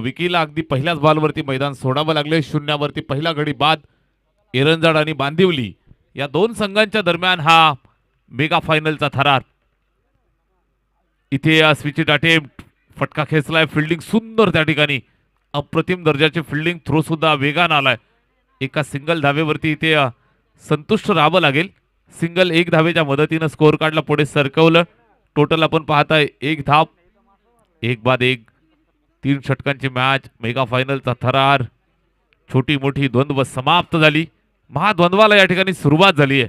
विकीला अगदी पहिल्याच बॉलवरती मैदान सोडावं लागले. 0वरती पहिला गडी बाद. एरंजाड आणि बांदिवली या दोन संघांच्या दरम्यान हा मेगा फायनलचा थरार. इथे स्विचिट अटेम्प्ट, फटका खेचलाय, फिल्डिंग सुंदर त्या ठिकाणी, अप्रतिम दर्जाचे फिल्डिंग, थ्रो सुद्धा वेगान आलाय. एका सिंगल धावेवरती इथे संतुष्ट राहावं लागेल. सिंगल एक धावेच्या मदतीनं स्कोअर कार्डला पुढे सरकवलं. टोटल आपण पाहताय 1 धाव, 1 बाद 1, 3 षटकांची मॅच. मेगा फायनलचा थरार. छोटी मोठी द्वंद्व समाप्त झाली. महाद्वंद्वाला या ठिकाणी सुरुवात झाली आहे.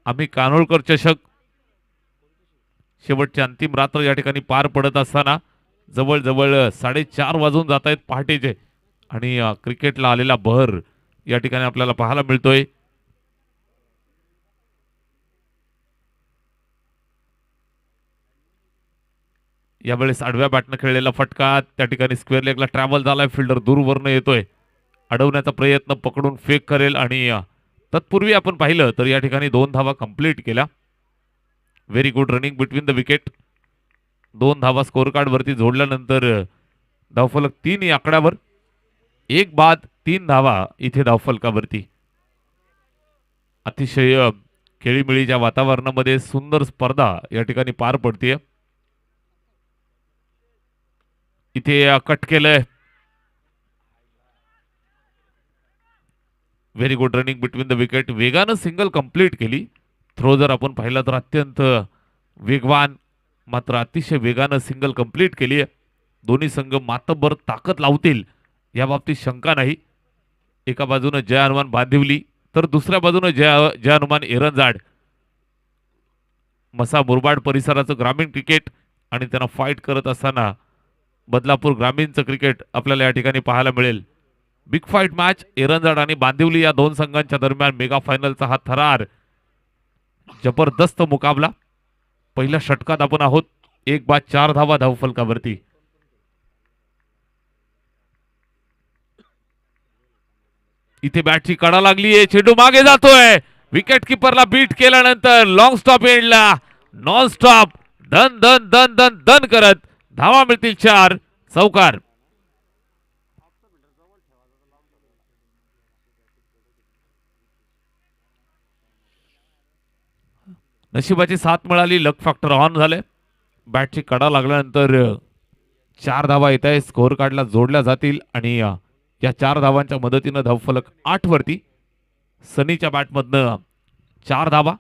आम्ही कान्होळकर चषक शेवटची अंतिम रात्र या ठिकाणी पार पडत असताना जवळजवळ 4:30 वाजून जात आहेत पहाटेचे, आणि क्रिकेटला आलेला बहर या ठिकाणी आपल्याला पाहायला मिळतोय. यावेळेस आडव्या बॅटनं खेळलेला फटका त्या ठिकाणी स्क्वेअर लेगला ट्रॅव्हल झालाय. फिल्डर दूरवरनं येतोय, अडवण्याचा प्रयत्न, पकडून फेक करेल, आणि तत्पूर्वी आपण पाहिलं तर या ठिकाणी 2 धावा कंप्लीट केल्या. Very good running between the wicket. 2 धावा स्कोअर कार्ड वरती जोडल्यानंतर धावफलक 3 या आकड्यावर. 1 बाद 3 धावा इथे धावफलकावरती. अतिशय खेळीमेळीच्या वातावरणामध्ये सुंदर स्पर्धा या ठिकाणी पार पडतीये. इथे कट केलंय. Very good running between the wicket. वेगानं सिंगल कंप्लीट केली. थ्रो जर आपण पाहिला तर अत्यंत वेगवान, मात्र अतिशय वेगानं सिंगल कंप्लीट केली आहे. दोन्ही संघ मातब्बर ताकद लावतील या बाबतीत शंका नाही. एका बाजूने जय हनुमान बांदिवली, तर दुसऱ्या बाजूने जय हनुमान एरंजाड. मसा मुरबाड परिसराचं ग्रामीण क्रिकेट, आणि त्यांना फाईट करत असताना बदलापूर ग्रामीणचं क्रिकेट आपल्याला या ठिकाणी पाहायला मिळेल. बिग फाईट मॅच एरंजाड आणि बांदिवली या दोन संघांच्या दरम्यान मेगा फायनलचा हा थरार. जबरदस्त मुकाबला. पहिल्या षटकात आपण आहोत. 1 बाद 4 धावा धावफलकावरती. इथे बॅटची कडा लागलीये, चेंडू मागे जातोय. विकेट किपरला बीट केल्यानंतर लॉंग स्टॉप एंडला नॉन स्टॉप दन दन दन दन दन करत धावा मिळतील 4. चौकार. नशिबाची साथ मिळाली, लक फॅक्टर ऑन झाले. बॅटची कडा लागल्यानंतर 4 धावा येत आहे, स्कोअर कार्डला जोडल्या जातील, आणि या 4 धावांच्या मदतीनं धावफलक 8 वरती. सनीच्या बॅटमधनं 4 धावा.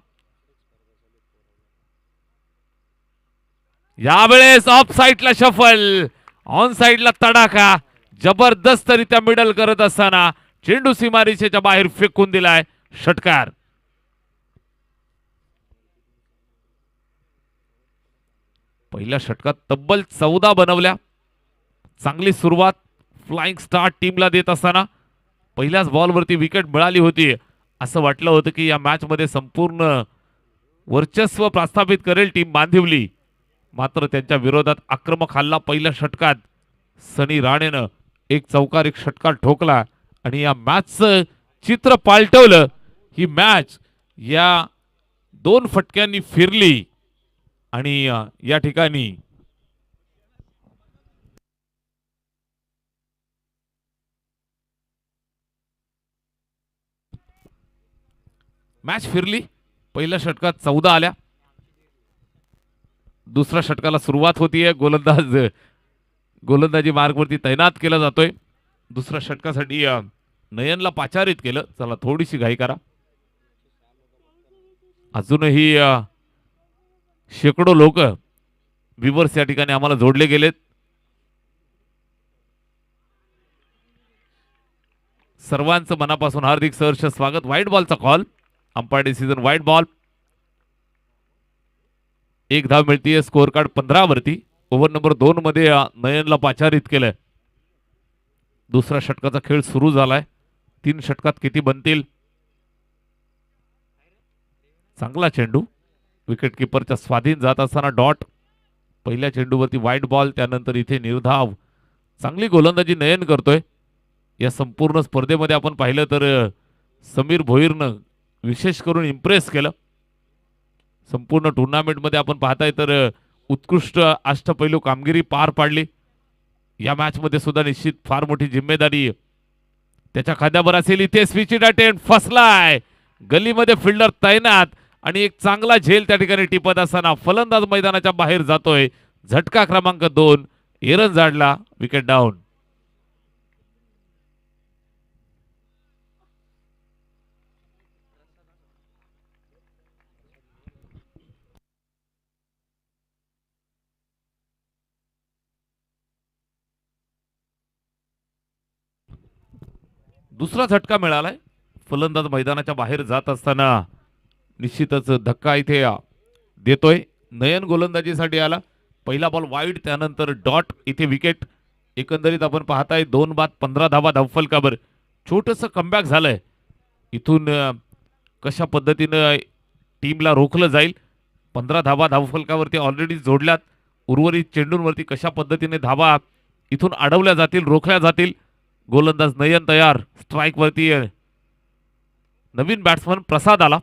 यावेळेस ऑफ साइडला शफल, ऑन साइडला तडाखा. जबरदस्तरित्या मिडल करत असताना चेंडू सीमारेषेच्या बाहेर फेकून दिलाय. षटकार. पहिल्या षटकात तब्बल 14 बनवल्या. चांगली सुरुवात फ्लाइंग स्टार्ट टीमला देत असताना पहिल्याच बॉलवरती विकेट मिळाली होती. असं वाटलं होतं की या मॅच मध्ये संपूर्ण वर्चस्व प्रस्थापित करेल टीम बांदिवली, मात्र त्यांच्या विरोधात आक्रमक हल्ला पहिल्या षटकात सनी राणेनं 1 चौकार 1 षटकार ठोकला, आणि या मॅचचं चित्र पालटवलं. ही मॅच या 2 फटक्यांनी फिरली, आणि या ठिकाणी मॅच फिरली. पहिल्या षटकात 14 आल्या. दुसऱ्या षटकाला सुरुवात होतीये. गोलंदाजी मार्गवरती तैनात केला जातोय. दुसऱ्या षटकासाठी नयनला पाचारित केलं. चला थोडीशी घाई करा. अजूनही शेकडो लोक व्ह्यूअर्स या ठिकाणी आम्हाला जोडले गेलेत. सर्वांचं मनापासून हार्दिक सहर्ष स्वागत. व्हाईट बॉलचा call, umpire decision white ball. 1 धाव मिळतीये, स्कोअर कार्ड 15 वरती. ओव्हर नंबर 2 मध्ये नयनला पाचारित केलंय. दुसऱ्या षटकाचा खेळ सुरू झालाय. 3 षटकात किती बनतील? चांगला चेंडू विकेट किपरच्या स्वाधीन जात असताना डॉट. पहिल्या चेंडूवरती व्हाईट बॉल, त्यानंतर इथे निर्धाव. चांगली गोलंदाजी नयन करतोय. या संपूर्ण स्पर्धेमध्ये आपण पाहिलं तर समीर भोईरनं विशेष करून इम्प्रेस केलं. संपूर्ण टुर्नामेंटमध्ये आपण पाहताय तर उत्कृष्ट अष्टपैलू कामगिरी पार पाडली. या मॅच मध्ये सुद्धा निश्चित फार मोठी जिम्मेदारी त्याच्या खांद्यावर असेल. इथे स्विचिड अटेम्प्ट फसलाय. गलीमध्ये फिल्डर तैनात आणि एक चांगला झेल त्या ठिकाणी टिपत असताना फलंदाज मैदानाच्या बाहेर जातोय. झटका क्रमांक 2 एरन जाडला विकेट डाऊन. दुसरा झटका मिळालाय. फलंदाज मैदानाच्या बाहेर जात असताना निश्चितच धक्का इथे देतोय. नयन गोलंदाजीसाठी आला. पहिला बॉल वाईड, त्यानंतर डॉट, इथे विकेट. एकंदरीत आपण पाहताय 2 बाद 15 धावा धावफलकावर. छोटंसं कमबॅक झालंय. इथून कशा पद्धतीनं टीमला रोखलं जाईल. 15 धावा धावफलकावरती ऑलरेडी जोडल्यात. उर्वरित चेंडूंवरती कशा पद्धतीने धावा इथून अडवल्या जातील, रोखल्या जातील. गोलंदाज नयन तयार. स्ट्राईक वरती नवीन बॅट्समन प्रसाद आला.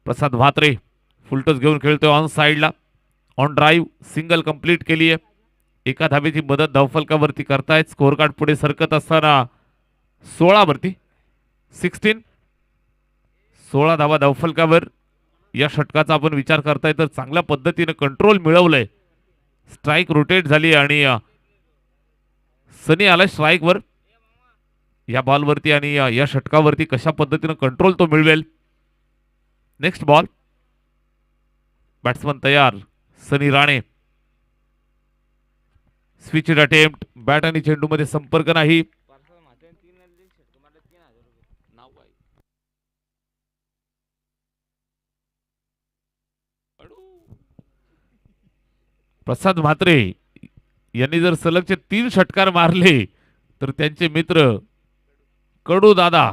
प्रसाद म्हात्रे फुलटॉस घेऊन खेळतोय ऑन साइडला. ऑन ड्राईव्ह सिंगल कंप्लीट केली आहे. एका धावेची मदत धावफलकावरती करतायत. स्कोअर कार्ड पुढे सरकत असताना 16 वरती 16 धावा धावफलकावर. या षटकाचा आपण विचार करताय तर चांगल्या पद्धतीने कंट्रोल मिळवलंय. स्ट्राईक रोटेट झाली आणि सनी आला स्ट्राईकवर या बॉलवरती आणि या षटकावरती कशा पद्धतीने कंट्रोल तो मिळवेल. Next ball. बॅट्समन तयार. सनी राणे. स्विचिड अटेम्प्ट. बॅट आणि चेंडू मध्ये संपर्क नाही. प्रसाद म्हात्रे यांनी जर सलगचे 3 षटकार मारले तर त्यांचे मित्र कडू दादा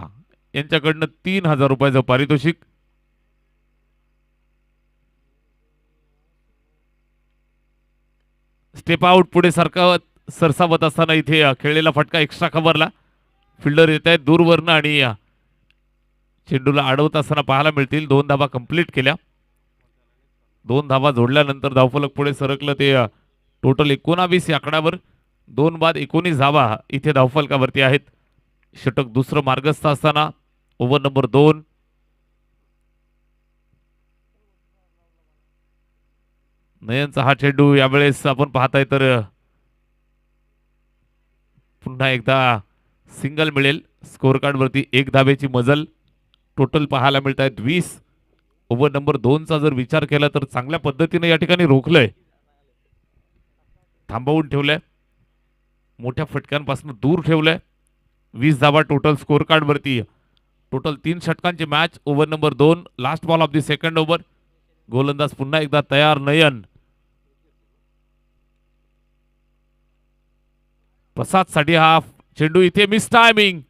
यांच्याकडनं 3000 रुपयाचं पारितोषिक. स्टेप आउट पुढे सरसावत असताना इथे खेळलेला फटका एक्स्ट्रा कव्हरला. फिल्डर येत आहेत दूरवरनं आणि चेंडूला अडवत असताना पाहायला मिळतील. 2 धावा कंप्लीट केल्या. 2 धावा जोडल्यानंतर धावफलक पुढे सरकलं. ते टोटल 19 या आकड्यावर 2 बाद 19 धावा इथे धावफलकावरती आहेत. षटक दुसरं मार्गस्थ असताना ओव्हर नंबर 2. नयनचा हा चेंडू यावेळेस आपण पाहताय तर पुन्हा एकदा सिंगल मिळेल. स्कोअर कार्ड वरती 1 धावेची मजल. टोटल पाहायला मिळत आहेत 20. ओव्हर नंबर 2चा जर विचार केला तर चांगल्या पद्धतीने या ठिकाणी रोखलंय, थांबवून ठेवलंय, मोठ्या फटक्यांपासून दूर ठेवलंय. 20 धावा टोटल स्कोअर कार्ड वरती. टोटल 3 षटकांची match. Over number 2. Last ball of the second over. गोलंदाज पुन्हा एकदा तयार. नयन. प्रसाद साठी हा चेंडू इथे मिस टायमिंग.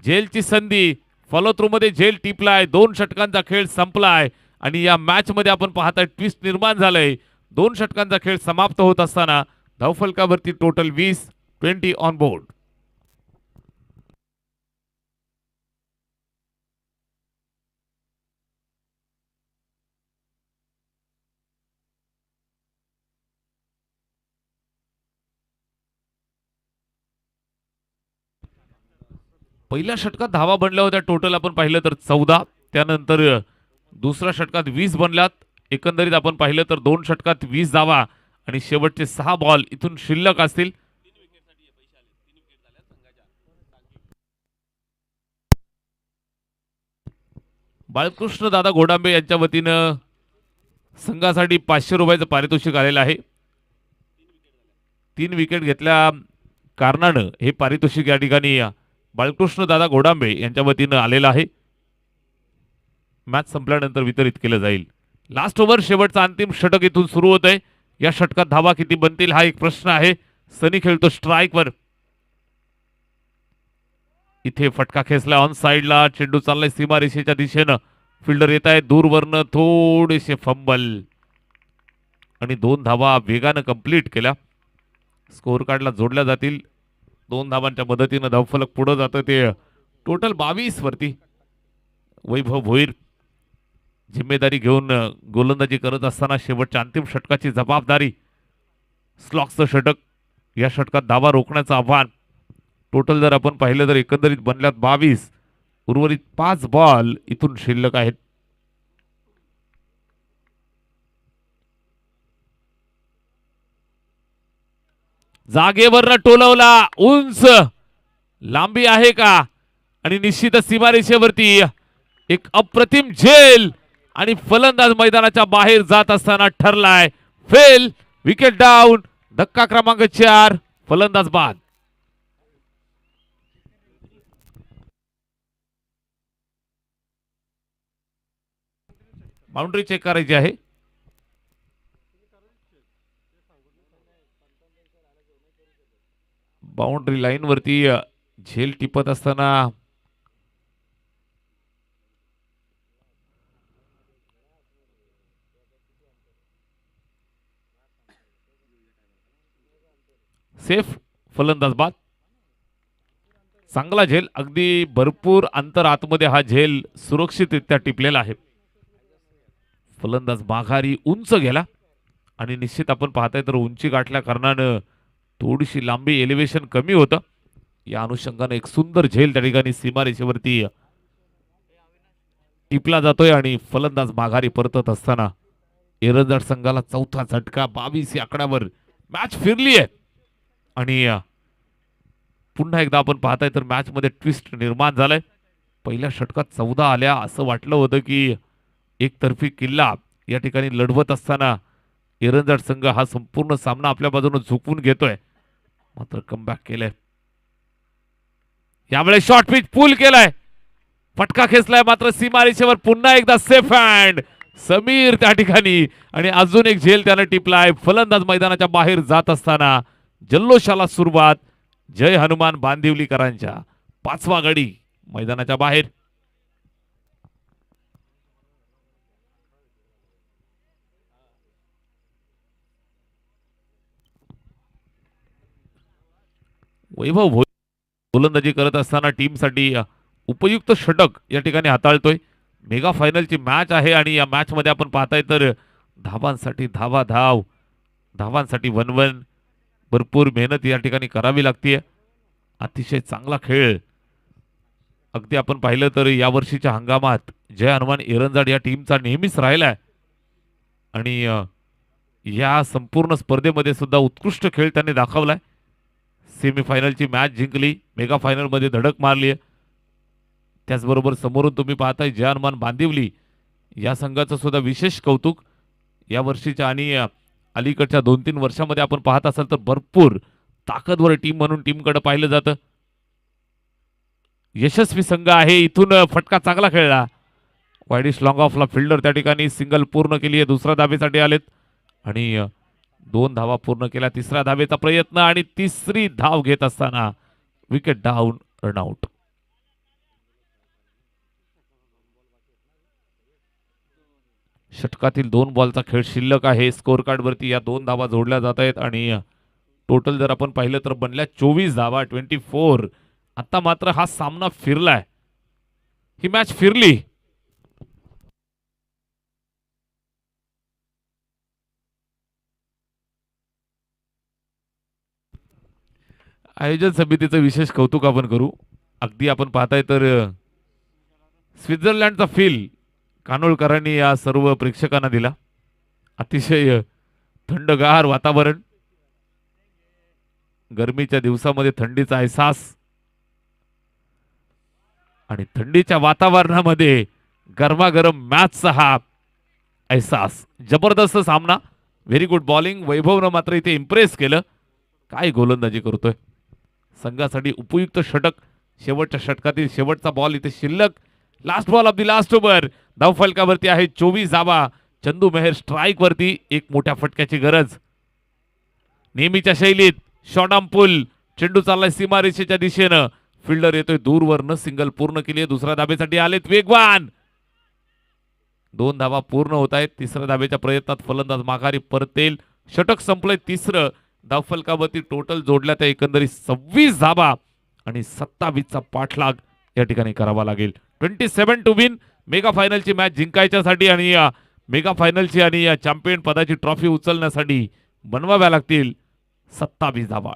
झेलची संधी. फॉलो थ्रू मध्ये झेल टिपलाय. 2 षटकांचा खेळ संपलाय आणि या मॅच मध्ये आपण पाहताय ट्विस्ट निर्माण झालंय. 2 षटकांचा खेळ समाप्त होत असताना धावफलकावरती टोटल 20 ऑन बोर्ड. पहिल्या षटकात धावा बनल्या होत्या टोटल आपण पाहिलं तर 14. त्यानंतर दुसऱ्या षटकात 20 बनल्यात. एकंदरीत आपण पाहिलं तर 2 षटकात 20 धावा आणि शेवटचे 6 बॉल इथून शिल्लक असतील. बाळकृष्ण दादा गोडांबे यांच्या वतीनं संघासाठी 500 रुपयाचं पारितोषिक आलेलं आहे. 3 विकेट घेतल्या कारणानं हे पारितोषिक या ठिकाणी बाळकृष्ण दादा गोडांबे यांच्या वतीनं आलेलं आहे. मॅच संपल्यानंतर वितरित केलं जाईल. लास्ट ओव्हर शेवटचा अंतिम षटक इथून सुरू होत आहे. या षटकात धावा किती बनतील हा एक प्रश्न आहे. सनी खेळतो स्ट्राईकवर. इथे फटका खेचला ऑन साइडला. चेंडू चाललाय सीमारेषेच्या दिशेनं. फिल्डर येत आहे दूरवरनं. थोडेसे फंबल आणि 2 धावा वेगानं कंप्लीट केल्या. स्कोअर कार्डला जोडल्या जातील. 2 धावांच्या मदतीनं धावफलक पुढे जातं. ते टोटल 22 वरती. वैभव भोईर जिम्मेदारी घेऊन गोलंदाजी करत असताना शेवटच्या अंतिम षटकाची जबाबदारी. स्लॉक्सचं षटक या षटकात धावा रोखण्याचं आव्हान. टोटल जर आपण पाहिलं तर एकंदरीत बनल्यात 22. उर्वरित 5 बॉल इथून शिल्लक आहेत. जागेवर टोलवला, उंच लांबी आहे का, आणि निश्चितच सीमारेषेवरती एक अप्रतिम झेल आणि फलंदाज मैदानाच्या बाहेर जात असताना ठरलाय फेल. Wicket down. धक्का क्रमांक 4. फलंदाज बाद. बाउंड्री चेक करायची आहे. बाउंड्री लाईन वरती झेल टिपत असताना सेफ. फलंदाज बाद. चांगला झेल, अगदी भरपूर अंतर आतमध्ये हा झेल सुरक्षितरित्या टिपलेला आहे. फलंदाज माघारी उंच गेला आणि निश्चित आपण पाहताय तर उंची गाठल्या कारणानं थोडीशी लांबी एलिव्हेशन कमी होतं. या अनुषंगाने एक सुंदर झेल त्या ठिकाणी सीमारेषेवरती टिपला जातोय आणि फलंदाज माघारी परतत असताना एरंजाड संघाला चौथा झटका. 22 या आकड्यावर मॅच फिरली आहे आणि पुन्हा एकदा आपण पाहताय तर मॅच मध्ये ट्विस्ट निर्माण झालाय. पहिल्या षटकात 14 आल्या असं वाटलं होतं की एकतर्फी किल्ला या ठिकाणी लढवत असताना एरंजाड संघ हा संपूर्ण सामना आपल्या बाजूने झुकवून घेतोय. मात्र कमबॅक केलंय. यावेळेस शॉर्ट पिच पूल केलाय, फटका खेचलाय, मात्र सीमारेषेवर पुन्हा एकदा सेफ हँड समीर त्या ठिकाणी आणि अजून एक झेल त्याने टिपलाय. फलंदाज मैदानाच्या बाहेर जात असताना जल्लोषाला सुरुवात जय हनुमान बांदिवलीकरांच्या. 5वा गडी मैदानाच्या बाहेर. वैभव गोलंदाजी करत असताना टीमसाठी उपयुक्त षटक या ठिकाणी हाताळतोय. मेगा फायनलची मॅच आहे आणि या मॅच मध्ये आपण पाहताय तर धावांसाठी धावांसाठी 1-1 भरपूर मेहनत या ठिकाणी करावी लागते. अतिशय चांगला खेळ अगदी आपण पाहिलं तर या वर्षीच्या हंगामात जय हनुमान एरंजाड या टीमचा नेहमीच राहिलाय आणि या संपूर्ण स्पर्धेमध्ये सुद्धा उत्कृष्ट खेळ त्यांनी दाखवलाय. सेमीफायनलची मॅच जिंकली, मेगा फायनल मध्ये धडक मारली. त्याचबरोबर समोरून तुम्ही पाहताय जय हनुमान बांदिवली या संघाचं सुद्धा विशेष कौतुक. या वर्षीच्या आणि अलीकडच्या 2-3 वर्षामध्ये आपण पाहत असाल तर भरपूर ताकदवर टीम म्हणून टीमकडे पाहिलं जातं. यशस्वी संघ आहे. इथून फटका चांगला खेळला. वाईडिश लॉंग ऑफला फिल्डर त्या ठिकाणी सिंगल पूर्ण केली आहे. दुसऱ्या धावेसाठी आलेत आणि 2 धावा पूर्ण केल्या. तिसऱ्या धावेचा प्रयत्न आणि तिसरी धाव घेत असताना विकेट डाऊन, रनआउट. षटकातील 2 बॉलचा खेळ शिल्लक आहे. स्कोर कार्ड वरती या 2 धावा जोडल्या जात आहेत आणि टोटल जर आपण पाहिलं तर बनल्या 24 धावा, 24. आता मात्र हा सामना फिरलाय, ही मॅच फिरली. आयोजन समितीचं विशेष कौतुक आपण करू. अगदी आपण पाहताय तर स्वित्झर्लंडचा फील कानोळकरांनी या सर्व प्रेक्षकांना दिला. अतिशय थंडगार वातावरण, गरमीच्या दिवसामध्ये थंडीचा एहसास आणि थंडीच्या वातावरणामध्ये गरमागरम मॅचचा हा एहसास. जबरदस्त सामना. Very good bowling. वैभवनं मात्र इथे इम्प्रेस केलं. काय गोलंदाजी करतोय. संघासाठी उपयुक्त षटक. शेवटच्या षटकातील शेवटचा बॉल इथे शिल्लक. Last ball of the last over. धावफलकावरती आहे 24 धावा. चंदू मेहर स्ट्राईक वरती. एक मोठ्या फटक्याची गरज. नेहमीच्या शैलीत शॉर्ट आर्म पुल. चेंडू चाललाय सीमारेषेच्या दिशेनं. फिल्डर येतोय दूरवरनं. सिंगल पूर्ण केली. दुसऱ्या धाबेसाठी आलेत वेगवान. 2 धावा पूर्ण होत आहेत. तिसऱ्या धाबेच्या प्रयत्नात फलंदाज माघारी परतेल. षटक संपलंय तिसरं. धावफलकावरती टोटल जोडल्या त्या एकंदरीत 26 धावा आणि 27चा पाठलाग या ठिकाणी करावा लागेल. 27 टू विन. मेगा फायनलची मॅच जिंकायच्यासाठी आणि मेगा फायनलची आणि चॅम्पियन पदाची ट्रॉफी उचलण्यासाठी बनवाव्या लागतील 27 धावा.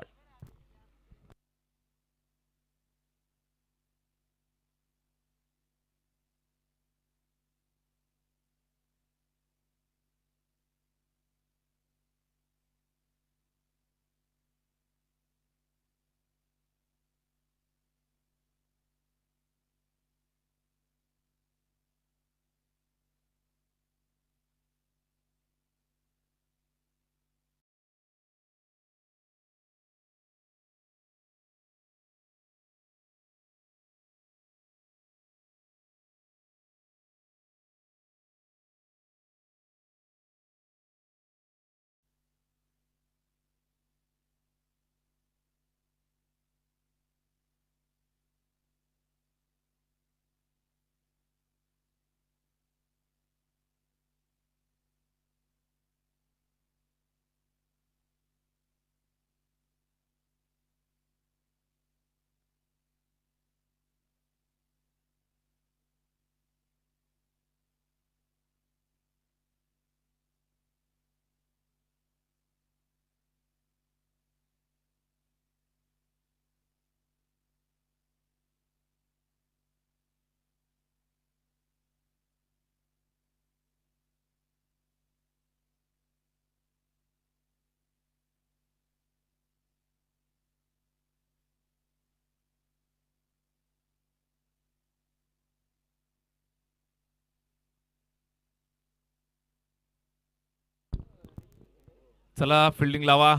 चला फिल्डिंग लावा.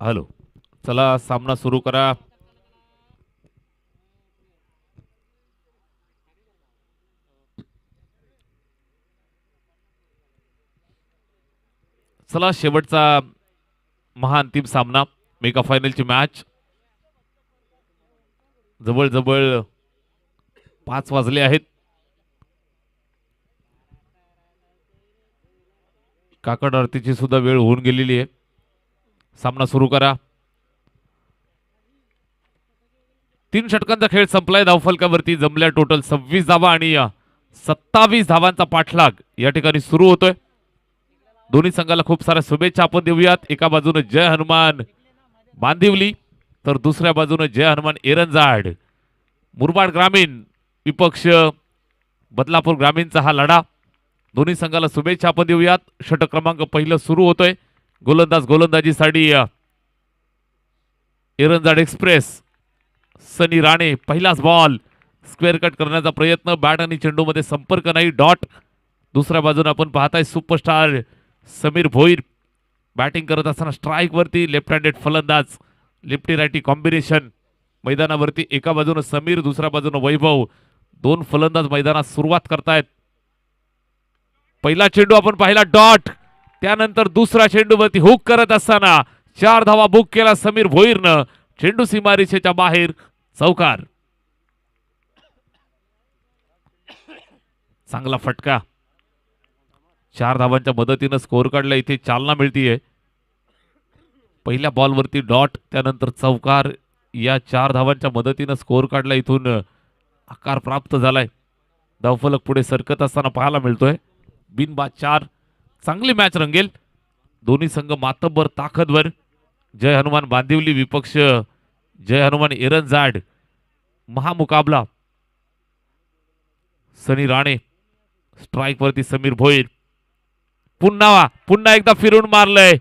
हॅलो. चला सामना सुरू करा. चला शेवटचा महाअंतिम सामना, मेगा फायनलची मॅच. जवळ 5 वाजले आहेत. काकड आरतीची सुद्धा वेळ होऊन गेलेली आहे. सामना सुरू करा. 3 षटकांचा खेळ संपलाय. धावफलकावरती जमल्या टोटल 26 धावा आणि 27 धावांचा पाठलाग या ठिकाणी सुरू होतोय. दोन्ही संघाला खूप साऱ्या शुभेच्छा आपण देऊयात. एका बाजूने जय हनुमान बांदिवली तर दुसऱ्या बाजूने जय हनुमान एरंजाड. मुरबाड ग्रामीण विपक्ष बदलापूर ग्रामीणचा हा लढा. दोन्ही संघाला शुभेच्छा आपण देऊयात. षटक क्रमांक पहिलं सुरू होतोय. गोलंदाजीसाठी एरंजाड एक्सप्रेस सनी राणे. पहिलाच बॉल स्क्वेअर कट करण्याचा प्रयत्न. बॅट आणि चेंडू मध्ये संपर्क नाही. डॉट. दुसऱ्या बाजूने आपण पाहताय सुपरस्टार समीर भोईर बॅटिंग करत असताना स्ट्राईक वरती. लेफ्ट हँडेड फलंदाज, लेफ्टी रायटी कॉम्बिनेशन मैदानावरती. एका बाजूने समीर, दुसऱ्या बाजूने वैभव. 2 फलंदाज मैदानात सुरुवात करतायत. पहिला चेंडू आपण पाहिला. डॉट. त्यानंतर दुसरा चेंडूवरती हुक करत असताना 4 धावा बुक केला समीर भोईरनं. चेंडू सीमारेषेच्या बाहेर. चौकार. चांगला फटका. 4 धावांच्या मदतीनं स्कोअर काढला. इथे चालना मिळतीये. पहिल्या बॉलवरती डॉट, त्यानंतर चौकार. या 4 धावांच्या मदतीनं स्कोअर काढला. इथून आकार प्राप्त झालाय. धावफलक पुढे सरकत असताना पाहायला मिळतोय. बिनबाद 4. चांगली मॅच रंगेल. दोन्ही संघ मातब्बर ताकदवर. जय हनुमान बांदिवली विपक्ष जय हनुमान एरंजाड. महामुकाबला. सनी राणे स्ट्राईक वरती. समीर भोईर पुन्हा एकदा फिरून मारलंय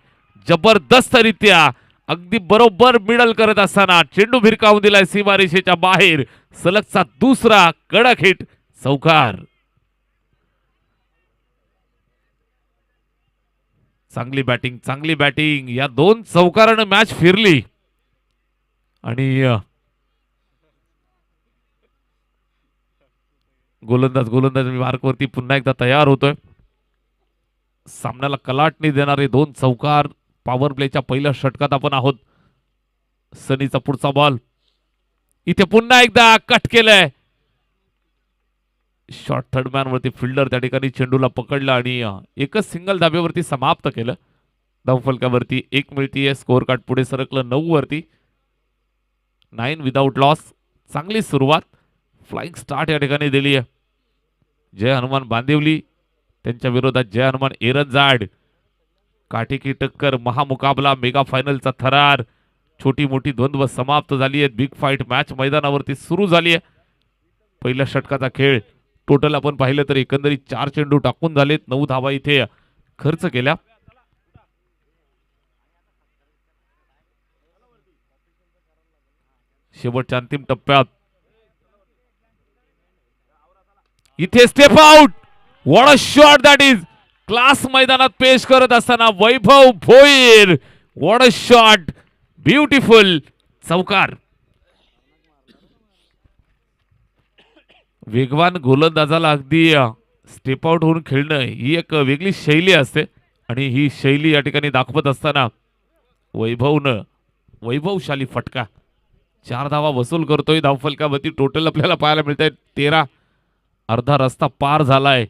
जबरदस्तरित्या. अगदी बरोबर मिडल करत असताना चेंडू भिरकावून दिलाय सीमारेषेच्या बाहेर. सलगचा दुसरा कडक हिट. चौकार. चांगली बॅटिंग. या 2 चौकारानं मॅच फिरली आणि गोलंदाज मार्कवरती पुन्हा एकदा तयार होतोय. सामन्याला कलाटणी देणारे 2 चौकार. पॉवर प्लेच्या पहिल्या षटकात आपण आहोत. सनीचा पुढचा बॉल. इथे पुन्हा एकदा कट केलंय. शॉर्ट थर्ड मॅन वरती फिल्डर त्या ठिकाणी चेंडूला पकडला आणि एकच सिंगल धाब्यावरती समाप्त केलं. धावफलकावरती 1 मिळतीये. स्कोअर कार्ड पुढे सरकलं 9 वरती. 9 विदाउट लॉस. चांगली सुरुवात. फ्लाइंग स्टार्ट या ठिकाणी दिली आहे. जय हनुमान बांदिवली त्यांच्या विरोधात जय हनुमान एरंजाड. काठीकी टक्कर. महामुकाबला. मेगा फायनलचा थरार. छोटी मोठी द्वंद्व समाप्त झाली आहेत. बिग फाईट मॅच मैदानावरती सुरू झाली आहे. पहिल्या षटकाचा खेळ टोटल आपण पाहिलं तर एकंदरीत 4 चेंडू टाकून झालेत. 9 धावा इथे खर्च केल्या. शेवटच्या अंतिम टप्प्यात इथे step out. What a shot that is. Class मैदानात पेश करत असताना Vaibhav Bhoir. What a shot. Beautiful चौकार. वेगवान गोलंदाजाला अगदी स्टेप आउट होऊन खेळणं ही एक वेगळी शैली असते आणि ही शैली या ठिकाणी दाखवत असताना वैभवशाली फटका. 4 धावा वसूल करतोय धावफलकावरती. टोटल आपल्याला पाहायला मिळत आहे 13. अर्धा रस्ता पार झालाय.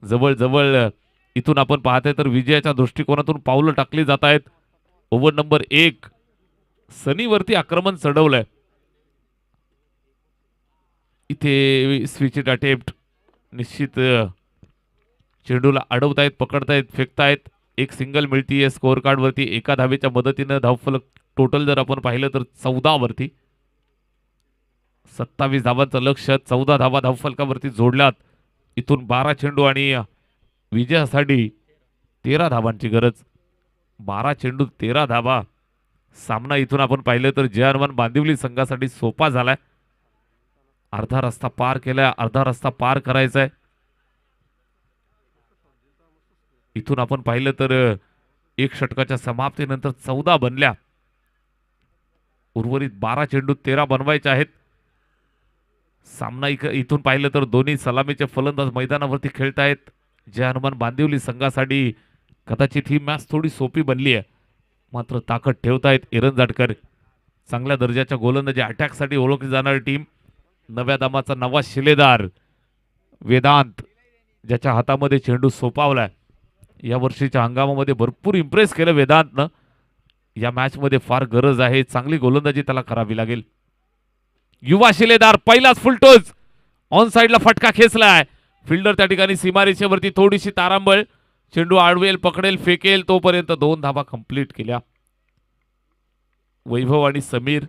जवळ इथून आपण पाहतोय तर विजयाच्या दृष्टिकोनातून पावलं टाकली जात आहेत. ओव्हर नंबर 1 सनीवरती आक्रमण चढवलंय. इथे स्विच अटेम्प्ट निश्चित चेंडूला अडवतायत, पकडतायत, फेकतायत. एक सिंगल मिळतीये स्कोअर कार्ड वरती. एका धावेच्या मदतीने धावफलक टोटल जर आपण पाहिलं तर 14 वरती. 27 धावांचं लक्ष्य. 14 धावा धावफलकावरती जोडल्यात. इथून 12 चेंडू आणि विजयासाठी 13 धावांची गरज. 12 चेंडू 13 धावा. सामना इथून आपण पाहिलं तर जय हनुमान बांदिवली संघासाठी सोपा झालाय. अर्धा रस्ता पार केलाय. अर्धा रस्ता पार करायचा आहे. इथून आपण पाहिलं तर एक षटकाच्या समाप्तीनंतर 14 बनल्या. उर्वरित 12 चेंडू 13 बनवायचे आहेत. सामना इथून पाहिलं तर दोन्ही सलामीचे फलंदाज मैदानावरती खेळतायत. जय हनुमान बांदिवली संघासाठी कदाचित ही मॅच थोडी सोपी बनली आहे, मात्र ताकद ठेवतायत एरन जाटकर. चांगल्या दर्जाच्या गोलंदाजी अटॅकसाठी ओळखली जाणारी टीम. नव्या दमाचा नवा शिलेदार वेदांत, ज्याच्या हातामध्ये चेंडू सोपावलाय. या वर्षीच्या हंगामामध्ये भरपूर इम्प्रेस केलं वेदांतनं. या मॅच मध्ये फार गरज आहे. चांगली गोलंदाजी त्याला करावी लागेल. युवा शिलेदार पहिलाच फुलटोच ऑन साइडला फटका खेचलाय. फिल्डर त्या ठिकाणी सीमारेषेवरती थोडीशी तारांबळ. चेंडू आडवेल, पकडेल, फेकेल तोपर्यंत 2 धावा कंप्लीट केल्या. वैभव आणि समीर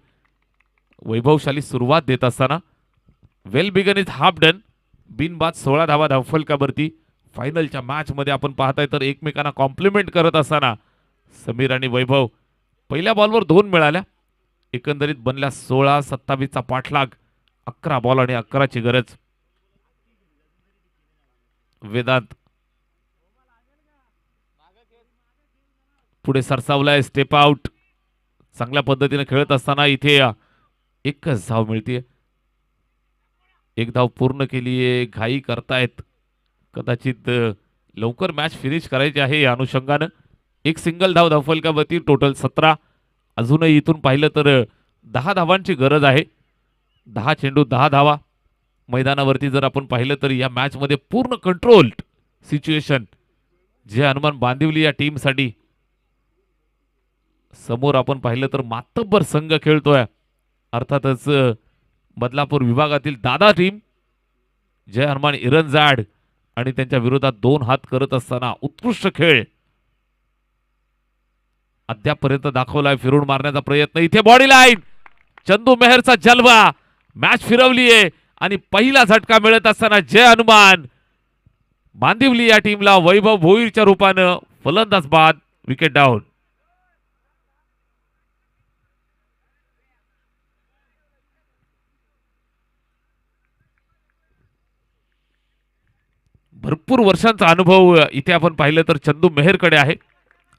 वैभवशाली सुरुवात देत असताना well begun is half done. बिनबाद 16 धावा धावफलकावरती. फायनलच्या मॅच मध्ये आपण पाहताय तर एकमेकांना कॉम्प्लिमेंट करत असताना समीर आणि वैभव पहिल्या बॉलवर 2 मिळाल्या. एकंदरीत बनल्या 16. 27चा पाठलाग. 11 बॉल आणि 11ची गरज. वेदांत पुढे सरसावलाय. Step out. चांगल्या पद्धतीने खेळत असताना इथे एकच धाव मिळते. एक धाव पूर्ण केलीये. घाई करतायत. कदाचित लवकर मॅच फिनिश करायची आहे या अनुषंगानं. एक सिंगल धाव धावफलकावरती. टोटल 17. अजूनही इथून पाहिलं तर 10 धावांची गरज आहे. 10 चेंडू 10 धावा. मैदानावरती जर आपण पाहिलं तर या मॅच मध्ये पूर्ण कंट्रोल्ड सिच्युएशन जय हनुमान बांदिवली या टीम साठी. समोर आपण पाहिलं तर मातब्बर संघ खेळतोय. अर्थातच बदलापूर विभागातील दादा टीम. जय हनुमान इरंजाड आणि त्यांच्या विरोधात 2 हात करत असताना उत्कृष्ट खेळ अद्यापर्यंत दाखवलाय. फिरून मारण्याचा प्रयत्न. इथे बॉडी लाईन. चंदू मेहरचा जलवा. मॅच फिरवलीये आणि पहिला झटका मिळत असताना जय हनुमान बांदिवली या टीमला वैभव भोईरच्या रूपानं फलंदाज बाद. Wicket down. भरपूर वर्षांचा अनुभव इथे आपण पाहिलं तर चंदू मेहरकडे आहे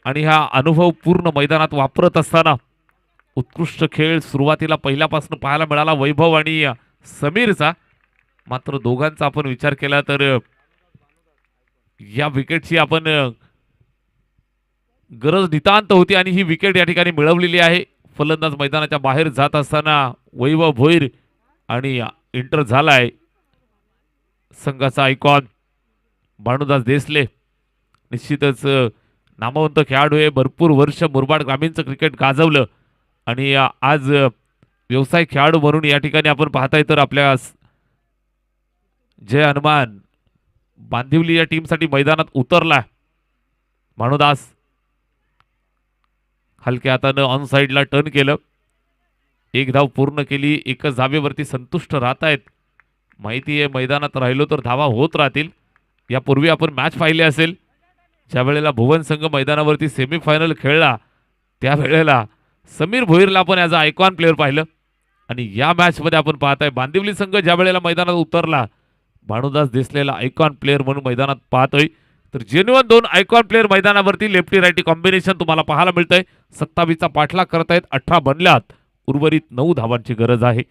आणि हा अनुभव पूर्ण मैदानात वापरत असताना उत्कृष्ट खेळ सुरुवातीला पहिल्यापासून पाहायला मिळाला वैभव आणि समीरचा. मात्र दोघांचा आपण विचार केला तर या विकेटची आपण गरज नितांत होती आणि ही विकेट या ठिकाणी मिळवलेली आहे. फलंदाज मैदानाच्या बाहेर जात असताना वैभव भोईर आणि इंटर झालाय संघाचा आयकॉन भानुदास देसले. निश्चितच नामवंत खेळाडू आहे. भरपूर वर्ष मुरबाड ग्रामीणचं क्रिकेट गाजवलं आणि आज व्यवसाय खेळाडू म्हणून या ठिकाणी आपण पाहताय तर आपल्या जय हनुमान बांदिवली या टीमसाठी मैदानात उतरला. भानुदास हलक्या हातानं ऑन साइडला टर्न केलं. 1 धाव पूर्ण केली. एकच धावेवरती संतुष्ट राहत आहेत. माहिती आहे मैदानात राहिलो तर धावा होत राहतील. यापूर्वी आपण मॅच पाहिली असेल ज्या वेळेला भुवन संघ मैदानावरती सेमीफायनल खेळला त्यावेळेला समीर भोईरला आपण ॲज अ आयकॉन प्लेअर पाहिलं. आणि या मॅच मध्ये आपण पाहताय बांदिवली संघ ज्या वेळेला मैदानात उतरला, भानुदास देसलेला आयकॉन प्लेअर म्हणून मैदानात पाहतोय, तर जेन्युअन दोन आयकॉन प्लेअर मैदानावरती लेफ्टी राईटी कॉम्बिनेशन तुम्हाला पाहायला मिळतंय. 27चा पाठलाग करतायत, 18 बनल्यात, उर्वरित 9 धावांची गरज आहे.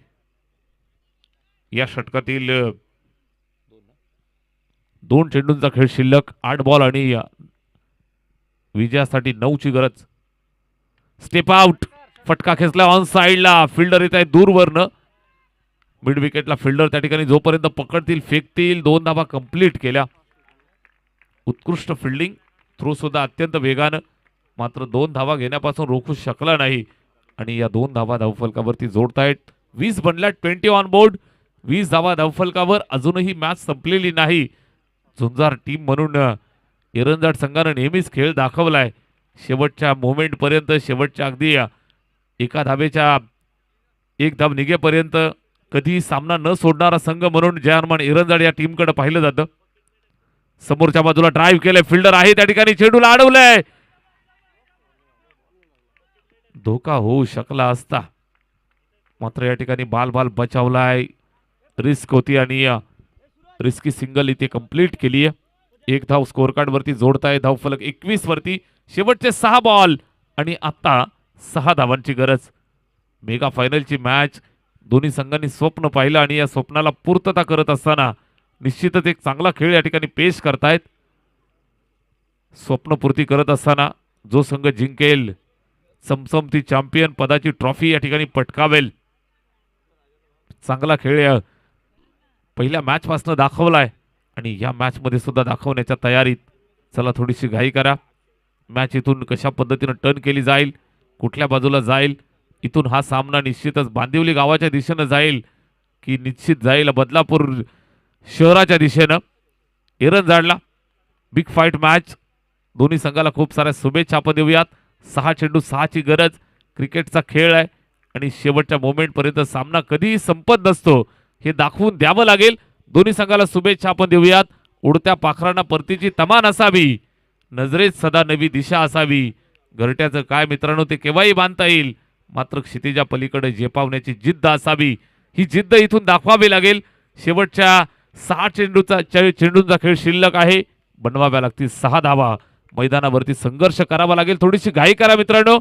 या षटकातील 2 चेंडूंचा खेळ शिल्लक, 8 बॉल आणि विजयासाठी 9 ची गरज. स्टेप आउट, फटका खेचला ऑन साइडला, फिल्डर येत आहे दूरवरनं. मिड विकेटला फिल्डर त्या ठिकाणी जोपर्यंत पकडतील फेकतील. 2 धावा कंप्लीट केल्या. उत्कृष्ट फिल्डिंग, थ्रो सुद्धा अत्यंत वेगानं, मात्र 2 धावा घेण्यापासून रोखू शकला नाही. आणि या 2 धावा धावफलकावरती जोडतायत. 20 बनल्या, 20 ऑन बोर्ड, 20 धावा धावफलकावर. अजूनही मॅच संपलेली नाही. झुंजार टीम म्हणून एरंजाड संघानं नेहमीच खेळ दाखवलाय. शेवटच्या मोमेंट पर्यंत, शेवटच्या अगदी एका धावेच्या 1 धाव निघेपर्यंत कधी सामना न सोडणारा संघ म्हणून जयहनुमान एरंजाड या टीमकडे पाहिलं जातं. समोरच्या बाजूला ड्राईव्ह केलंय, फिल्डर आहे त्या ठिकाणी, चेंडूला अडवलंय. धोका होऊ शकला असता, मात्र या ठिकाणी बाल बचावलाय. रिस्क होती आणि रिस्की सिंगल इथे कंप्लीट केली आहे. 1 धाव स्कोर कार्ड वरती जोडताय. धावफलक 21 वरती. शेवटचे 6 बॉल आणि आता 6 धावांची गरज. मेगा फायनलची मॅच दोन्ही संघांनी स्वप्न पाहिलं आणि या स्वप्नाला पूर्तता करत असताना निश्चितच एक चांगला खेळ या ठिकाणी पेश करतायत. स्वप्नपूर्ती करत असताना जो संघ जिंकेल, चमचमती चॅम्पियन पदाची ट्रॉफी या ठिकाणी पटकावेल. चांगला खेळ पहिल्या मॅच पासून दाखवलाय आणि या मॅच मध्ये सुद्धा दाखवण्याच्या तयारीत. चला थोडीशी घाई करा. मॅच इथून कशा पद्धतीने टर्न केली जाईल, कुठल्या बाजूला जाईल, इथून हा सामना निश्चितच बांदिवली गावाच्या दिशेनं जाईल की निश्चित जाईल बदलापूर शहराच्या दिशेनं. एरंजाडला बिग फाईट मॅच. दोन्ही संघाला खूप साऱ्या शुभेच्छा आपण देऊयात. 6 चेंडू 6 ची गरज. क्रिकेटचा खेळ आहे आणि शेवटच्या मोमेंट पर्यंत सामना कधीही संपत नसतो हे दाखवून द्यावं लागेल. दोन्ही संघाला शुभेच्छा आपण देऊयात. उडत्या पाखरांना परतीची तमान असावी, नजरेत सदा नवी दिशा असावी. घरट्याचं काय मित्रांनो ते केव्हाही बांधता येईल, मात्र क्षितिजा पलीकडे झेपावण्याची जिद्द असावी. ही जिद्द इथून दाखवावी लागेल. शेवटच्या 6 चेंडूंचा खेळ शिल्लक आहे. बनवाव्या लागतील 6 धावा. मैदानावरती संघर्ष करावा लागेल. थोडीशी घाई करा मित्रांनो,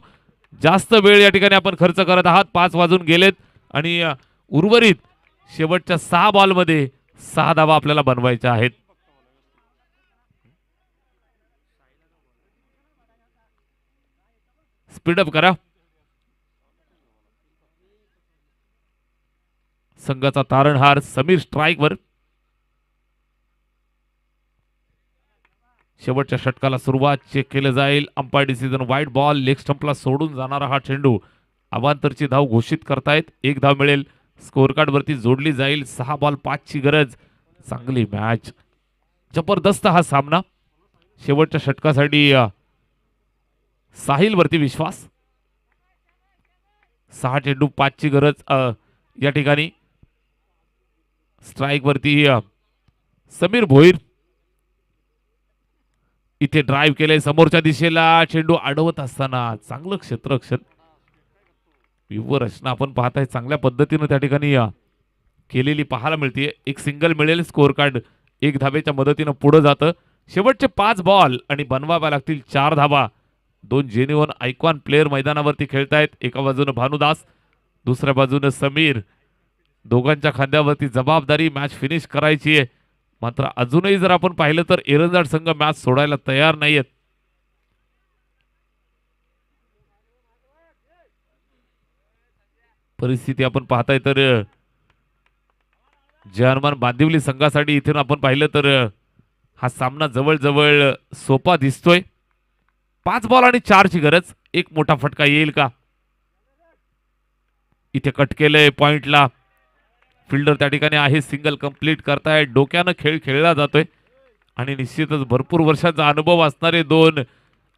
जास्त वेळ या ठिकाणी आपण खर्च करत आहात. 5 वाजून गेलेत आणि उर्वरित शेवटच्या 6 बॉलमध्ये 6 धावा आपल्याला बनवायच्या आहेत. स्पीडअप करा. संघाचा तारणहार समीर स्ट्राईकवर. शेवटच्या षटकाला सुरुवात चेक केलं जाईल. अंपायर डिसिजन वाईट बॉल. लेग स्टंपला सोडून जाणारा हा चेंडू. अवांतरची धाव घोषित करतायत. 1 धाव मिळेल. स्कोर कार्ड वरती जोडली जाईल. 6 बॉल 5 ची गरज. चांगली मॅच, जबरदस्त हा सामना. शेवटच्या षटकासाठी साहिल वरती विश्वास. 6 चेंडू 5 ची गरज. या ठिकाणी स्ट्राईक वरती समीर भोईर. इथे ड्राईव्ह केलंय समोरच्या दिशेला. चेंडू अडवत असताना चांगलं क्षेत्ररक्षण. व्यूवर रचना आपण पाहताय चांगल्या पद्धतीने त्या ठिकाणी केलेली पाहायला मिळते. 1 सिंगल मिळेल. स्कोर कार्ड 1 धावेच्या मदतीने पुढे जातं. शेवटचे 5 बॉल आणि बनवाव्या लागतील 4 धावा. 2 जेन्युअन आयकॉन प्लेयर मैदानावरती खेळतायत. एका बाजूने भानुदास, दुसऱ्या बाजूने समीर. दोघांच्या खांद्यावरती जबाबदारी मॅच फिनिश करायची आहे. मात्र अजूनही जर आपण पाहिलं तर एरंजाड संघ मॅच सोडायला तयार नाहीयेत. परिस्थिती आपण पाहताय तर जयहनुमान बांदिवली संघासाठी इथून आपण पाहिलं तर हा सामना जवळजवळ सोपा दिसतोय. 5 बॉल आणि 4 ची गरज. एक मोठा फटका येईल का? इथे कट केलंय पॉइंटला. फिल्डर त्या ठिकाणी आहे. सिंगल कंप्लीट करताय. डोक्यानं खेळ खेळला जातोय आणि निश्चितच भरपूर वर्षांचा अनुभव असणारे 2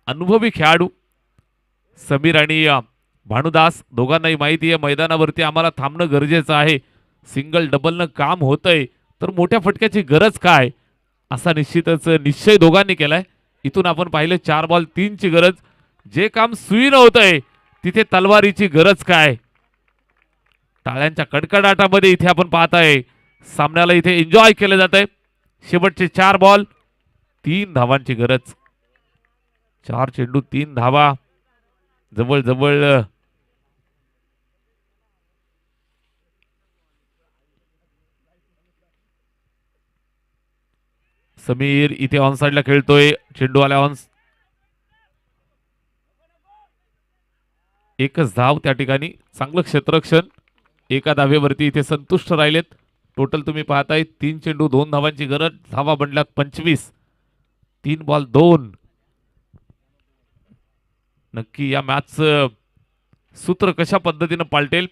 अनुभवी खेळाडू समीर आणि भानुदास. दोघांनाही माहिती आहे मैदानावरती आम्हाला थांबणं गरजेचं आहे. सिंगल डबलनं काम होतंय तर मोठ्या फटक्याची गरज काय, असा निश्चितच निश्चय दोघांनी केलाय. इथून आपण पाहिलं 4 बॉल 3 ची गरज. जे काम सुईनं होतंय तिथे तलवारीची गरज काय. टाळ्यांच्या कडकडाटामध्ये इथे आपण पाहताय सामन्याला इथे एन्जॉय केलं जात आहे. शेवटचे 4 बॉल 3 धावांची गरज. 4 चेंडू 3 धावा. जवळ जवळ समीर इथे ऑन साइडला खेळतोय. चेंडू आला ऑन. एकच धाव त्या ठिकाणी. चांगलं क्षेत्ररक्षण. एका धावेवरती इथे संतुष्ट राहिलेत. टोटल तुम्ही पाहताय 3 चेंडू 2 धावांची गरज. धावा बनल्यात 25. 3 बॉल 2. नक्की या मॅचचं सूत्र कशा पद्धतीनं पालटेल.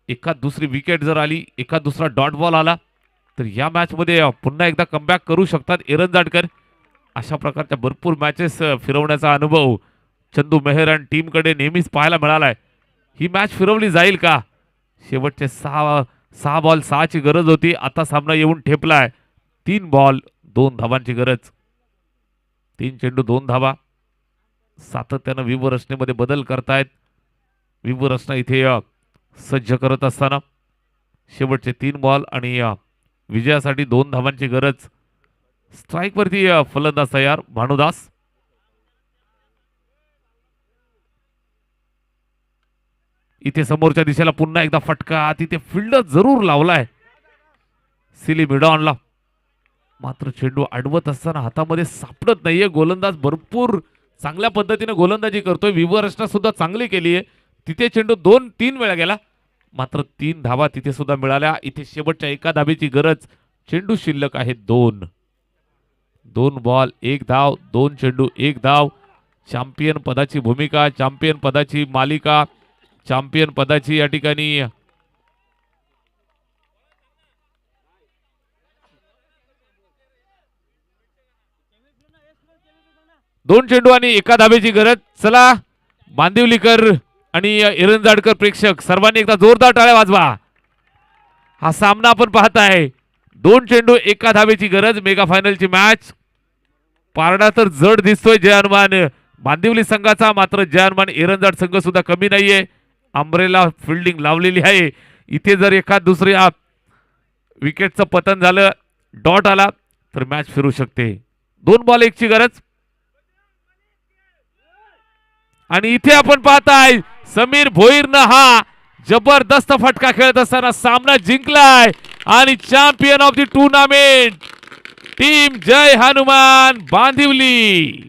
एखाद दुसरी विकेट जर आली, एखाद दुसरा डॉट बॉल आला तर या मॅच मध्ये पुन्हा एकदा कमबॅक करू शकतात एरंजाडकर. अशा प्रकारच्या भरपूर मॅचेस फिरवण्याचा अनुभव चंदू मेहर आणि टीमकडे नेहमीच पाहायला मिळालाय. ही मॅच फिरवली जाईल का? शेवटचे 6 बॉल 6 ची गरज होती. आता सामना येऊन ठेपलाय. 3 बॉल 2 धावांची गरज. 3 चेंडू 2 धावा. सातत्यानं विव रचनेमध्ये बदल करतायत. विव रचना इथे सज्ज करत असताना शेवटचे 3 बॉल आणि विजयासाठी 2 धावांची गरज. स्ट्राइक वरती फलंदाज तयार भानुदास. इथे समोरच्या दिशेला पुन्हा एकदा फटका. तिथे फिल्डर जरूर लावलाय सिली मिडॉनला. मात्र चेंडू अडवत असताना हातामध्ये सापडत नाहीये. गोलंदाज भरपूर चांगल्या पद्धतीने गोलंदाजी करतोय. विवर रचना सुद्धा चांगली केली आहे. तिथे चेंडू 2-3 वेळा गेला. मात्र 3 धावा तिथे सुद्धा मिळाल्या. इथे शेवटच्या एका धावेची गरज. चेंडू शिल्लक आहे 2. 2 बॉल 1 धाव. 2 चेंडू 1 धाव. चॅम्पियन पदाची भूमिका, चॅम्पियन पदाची मालिका, चॅम्पियन पदाची या ठिकाणी 2 चेंडू आणि एका धावेची गरज. चला बांदिवलीकर आणि एरंजाडकर प्रेक्षक सर्वांनी एकदा जोरदार टाळ्या वाजवा. हा सामना आपण पाहताय. 2 चेंडू एका धावेची गरज. Mega फायनलची match. पारडा तर जड दिसतोय जय हनुमान बांदिवली संघाचा. मात्र जय हनुमान एरंजाड संघ सुद्धा कमी नाहीये. अंब्रेला फिल्डिंग लावलेली आहे. इथे जर एखाद दुसऱ्या विकेटचं पतन झालं, डॉट आला तर मॅच फिरू शकते. 2 बॉल 1 ची गरज. आणि इथे आपण पाहताय समीर भोईरनं हा जबरदस्त फटका खेळत असताना सामना जिंकलाय. आणि champion of the tournament team Jai Hanuman Bandivali.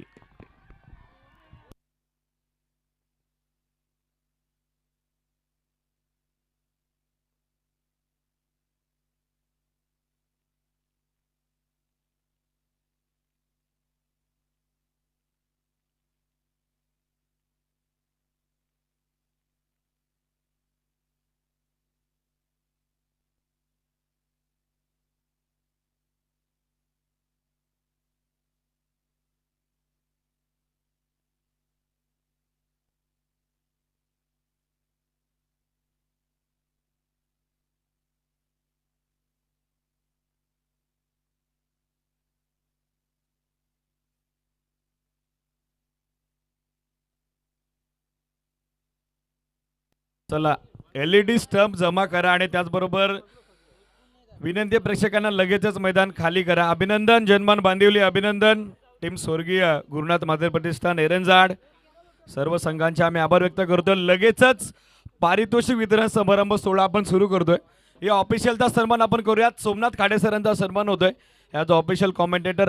चला LED स्टंप जमा करा आणि त्याचबरोबर विनंती प्रेक्षकांना लगेचच मैदान खाली करा. अभिनंदन जनमान बांदिवली. अभिनंदन टीम स्वर्गीय गुरुनाथ माधव प्रतिष्ठान एरंजाड. सर्व संघांचे आम्ही आभार व्यक्त करतो. लगेचच पारितोषिक वितरण समारंभ सोहळा आपण सुरू करतोय. या ऑफिशियलचा सन्मान आपण करूयात. सोमनाथ खाडे सरांचा सन्मान होतोय. As official commentator